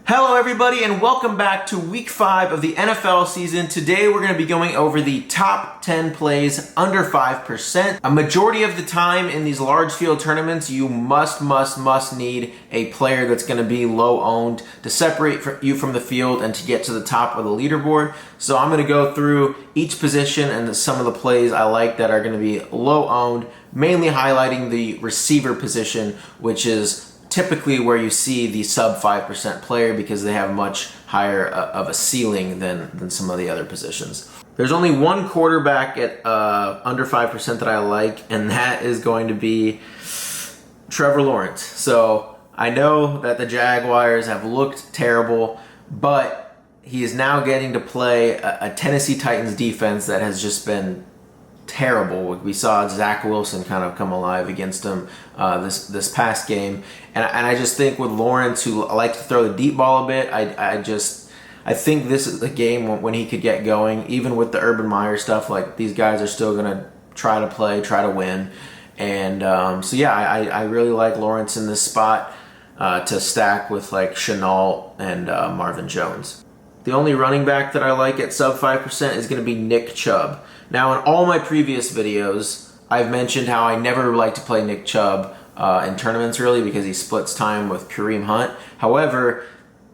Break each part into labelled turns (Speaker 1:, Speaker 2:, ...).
Speaker 1: Hello everybody and welcome back to week 5 of the NFL season. Today we're going to be going over the top 10 plays under 5%. A majority of the time in these large field tournaments, you must need a player that's going to be low owned to separate you from the field and to get to the top of the leaderboard. So I'm going to go through each position and some of the plays I like that are going to be low owned, mainly highlighting the receiver position, which is typically where you see the sub 5% player because they have much higher of a ceiling than some of the other positions. There's only one quarterback at under 5% that I like, and that is going to be Trevor Lawrence. So I know that the Jaguars have looked terrible, but he is now getting to play a Tennessee Titans defense that has just been terrible. We saw Zach Wilson kind of come alive against him this past game, and I just think with Lawrence, who likes to throw the deep ball a bit, I think this is the game when he could get going. Even with the Urban Meyer stuff, like these guys are still gonna try to win, and so yeah, I really like Lawrence in this spot to stack with like Shenault and Marvin Jones. The only running back that I like at sub 5% is going to be Nick Chubb. Now, in all my previous videos, I've mentioned how I never like to play Nick Chubb in tournaments, really, because he splits time with Kareem Hunt. However,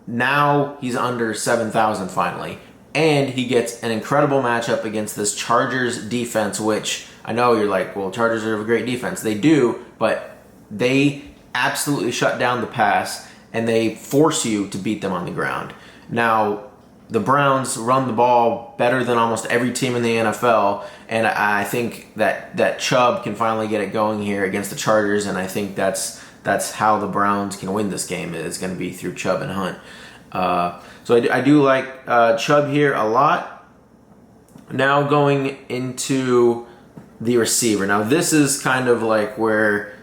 Speaker 1: now he's under 7,000 finally, and he gets an incredible matchup against this Chargers defense, which I know you're like, well, Chargers are a great defense. They do, but they absolutely shut down the pass, and they force you to beat them on the ground. Now, the Browns run the ball better than almost every team in the NFL, and I think that Chubb can finally get it going here against the Chargers, and I think that's how the Browns can win this game. Is going to be through Chubb and Hunt. So I do like Chubb here a lot. Now going into the receiver. Now this is kind of like where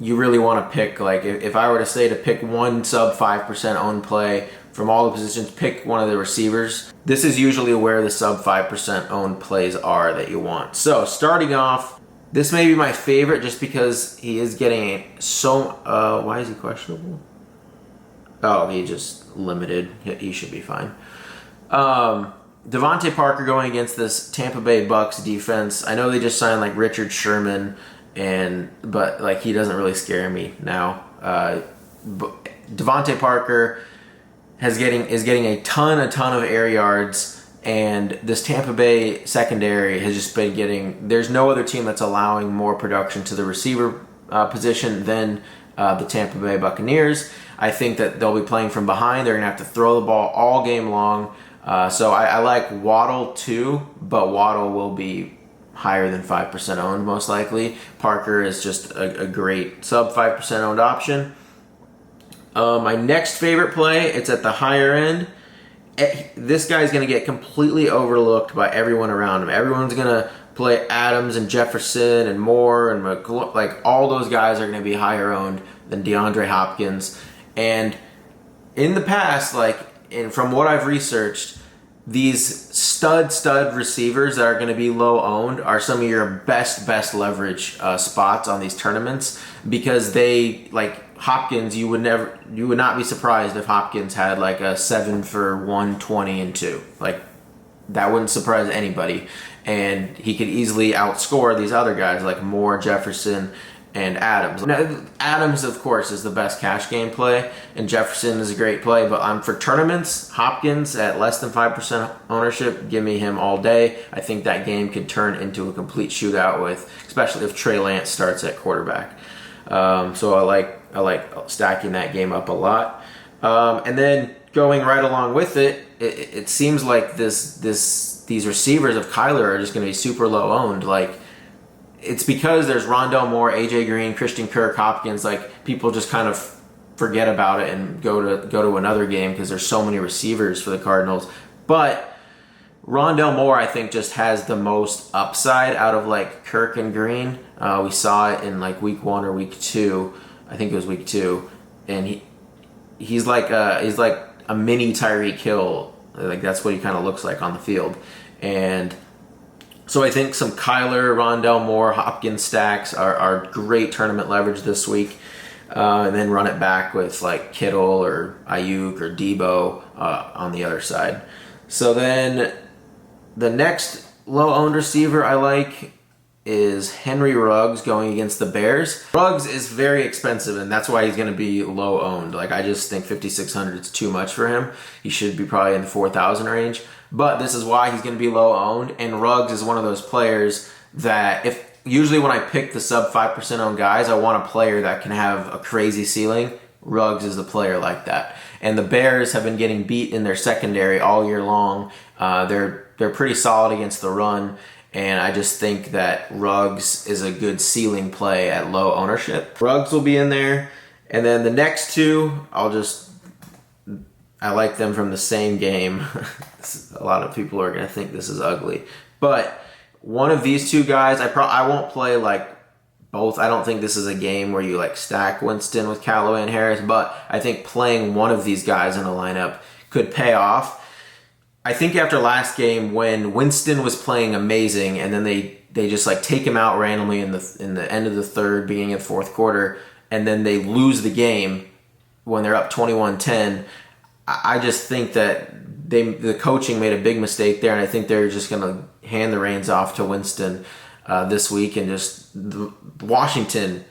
Speaker 1: you really want to pick, like if I were to say to pick one sub 5% owned play from all the positions, pick one of the receivers. This is usually where the sub 5% owned plays are that you want. So starting off, this may be my favorite just because he is getting so, why is he questionable? Oh, he just limited. He should be fine. Devontae Parker going against this Tampa Bay Bucks defense. I know they just signed like Richard Sherman, but like he doesn't really scare me now. Devontae Parker is getting a ton of air yards, and this Tampa Bay secondary has just been getting. There's no other team that's allowing more production to the receiver position than the Tampa Bay Buccaneers. I think that they'll be playing from behind. They're gonna have to throw the ball all game long. So I like Waddle too, but Waddle will be higher than 5% owned most likely. Parker is just a great sub 5% owned option. My next favorite play, it's at the higher end. This guy's going to get completely overlooked by everyone around him. Everyone's going to play Adams and Jefferson and Moore and like all those guys are going to be higher owned than DeAndre Hopkins. And in the past, and from what I've researched, these stud receivers that are going to be low owned are some of your best leverage spots on these tournaments, because they, like Hopkins, you would not be surprised if Hopkins had like a 7 for 120 and 2. Like that wouldn't surprise anybody, and he could easily outscore these other guys like Moore, Jefferson, and Adams. Now, Adams, of course, is the best cash game play, and Jefferson is a great play, but for tournaments, Hopkins at less than 5% ownership, give me him all day. I think that game could turn into a complete shootout especially if Trey Lance starts at quarterback. So I like stacking that game up a lot. And then going right along with it, it seems like these receivers of Kyler are just going to be super low owned. Like, it's because there's Rondale Moore, AJ Green, Christian Kirk, Hopkins. Like, people just kind of forget about it and go to another game because there's so many receivers for the Cardinals. But Rondale Moore, I think, just has the most upside out of like Kirk and Green. We saw it in like week 1 or week 2. I think it was week 2, and he's like a mini Tyreek Hill. Like that's what he kind of looks like on the field, and so I think some Kyler, Rondale Moore, Hopkins stacks are great tournament leverage this week. and then run it back with like Kittle or Ayuk or Debo on the other side. So then the next low-owned receiver I like is Henry Ruggs going against the Bears. Ruggs is very expensive, and that's why he's going to be low-owned. Like, I just think 5,600 is too much for him. He should be probably in the 4,000 range. But this is why he's going to be low-owned, and Ruggs is one of those players that usually when I pick the sub 5% owned guys, I want a player that can have a crazy ceiling. Ruggs is the player like that. And the Bears have been getting beat in their secondary all year long. They're pretty solid against the run, and I just think that Ruggs is a good ceiling play at low ownership. Ruggs will be in there. And then the next two, I like them from the same game. A lot of people are going to think this is ugly. But one of these two guys, I won't play like both. I don't think this is a game where you like stack Winston with Callaway and Harris, but I think playing one of these guys in a lineup could pay off. I think after last game when Winston was playing amazing and then they just like take him out randomly in the end of the third, beginning of the fourth quarter, and then they lose the game when they're up 21-10, I just think that the coaching made a big mistake there, and I think they're just going to hand the reins off to Winston this week. And just Washington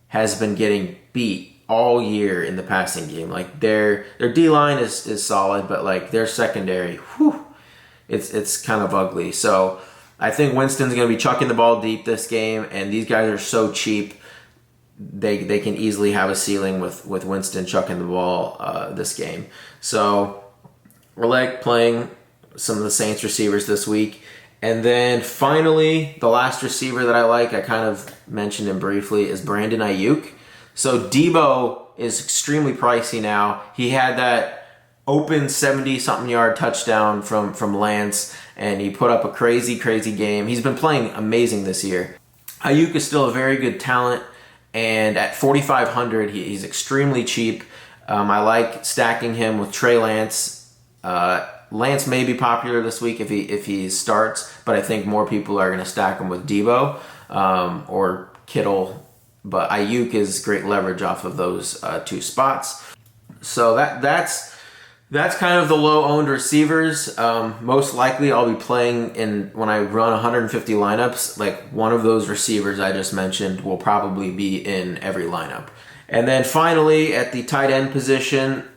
Speaker 1: has been getting beat all year in the passing game. Like their D-line is solid, but like their secondary, it's kind of ugly. So I think Winston's going to be chucking the ball deep this game, and these guys are so cheap. They can easily have a ceiling with Winston chucking the ball this game. So we're like playing some of the Saints receivers this week. And then finally, the last receiver that I like, I kind of mentioned him briefly, is Brandon Ayuk. So Debo is extremely pricey now. He had that open 70-something yard touchdown from Lance, and he put up a crazy game. He's been playing amazing this year. Ayuk is still a very good talent, and at 4,500, he's extremely cheap. I like stacking him with Trey Lance. Lance may be popular this week if he starts, but I think more people are going to stack him with Debo or Kittle. But Ayuk is great leverage off of those two spots. So that's kind of the low-owned receivers. Most likely I'll be playing when I run 150 lineups, like one of those receivers I just mentioned will probably be in every lineup. And then finally at the tight end position,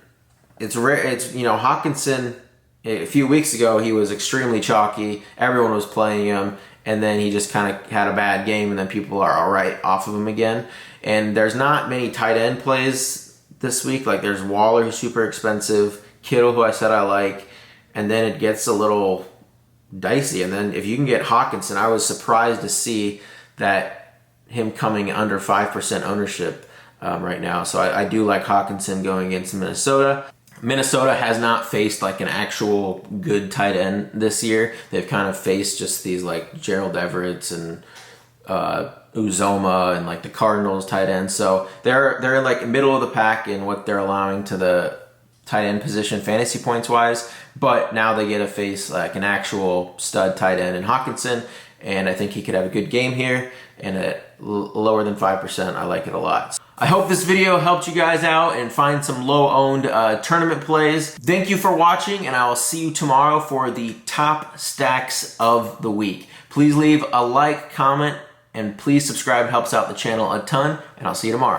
Speaker 1: it's Hawkinson. A few weeks ago he was extremely chalky. Everyone was playing him. And then he just kind of had a bad game, and then people are all right off of him again. And there's not many tight end plays this week. Like there's Waller, who's super expensive, Kittle, who I said I like, and then it gets a little dicey. And then if you can get Hawkinson, I was surprised to see that him coming under 5% ownership right now. So I do like Hawkinson going against Minnesota. Minnesota has not faced like an actual good tight end this year. They've kind of faced just these like Gerald Everett's and Uzoma and like the Cardinals tight ends. So they're like middle of the pack in what they're allowing to the tight end position fantasy points wise. But now they get to face like an actual stud tight end in Hawkinson, and I think he could have a good game here. And at lower than 5%, I like it a lot. I hope this video helped you guys out and find some low-owned tournament plays. Thank you for watching, and I will see you tomorrow for the top stacks of the week. Please leave a like, comment, and please subscribe. It helps out the channel a ton, and I'll see you tomorrow.